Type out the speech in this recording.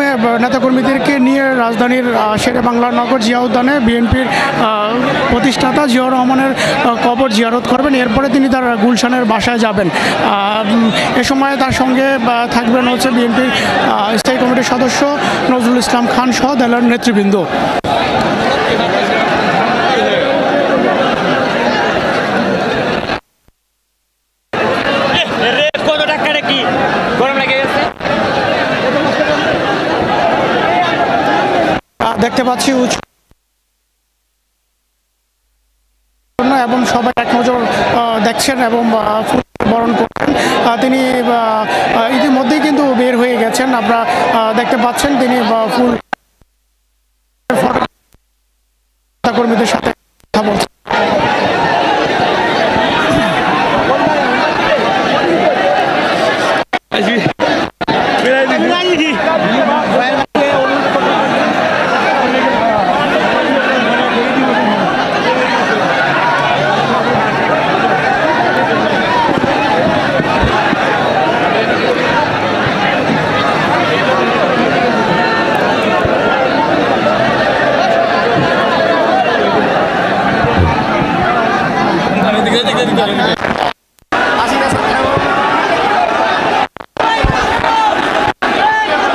মাধ্যমে নেতাকর্মীদেরকে নিয়ে রাজধানীর শেরেবাংলা নগর জিয়া উদ্যানে বিএনপির প্রতিষ্ঠাতা জিয়াউর রহমানের কবর জিয়ারত করবেন। এরপরে তিনি তার গুলশানের বাসায় যাবেন। এ সময় তার সঙ্গে থাকবেন হচ্ছে বিএনপির স্থায়ী কমিটির সদস্য নজরুল ইসলাম খান সহ দলের নেতৃবৃন্দ। দেখতে পাচ্ছি এবং সবাই এক নজর দেখছেন এবং বরণ করছেন। তিনি ইতিমধ্যেই কিন্তু বের হয়ে গেছেন। আপনারা দেখতে পাচ্ছেন তিনি ফুল কর্মীদের সাথে কথা বলছেন। Gracias.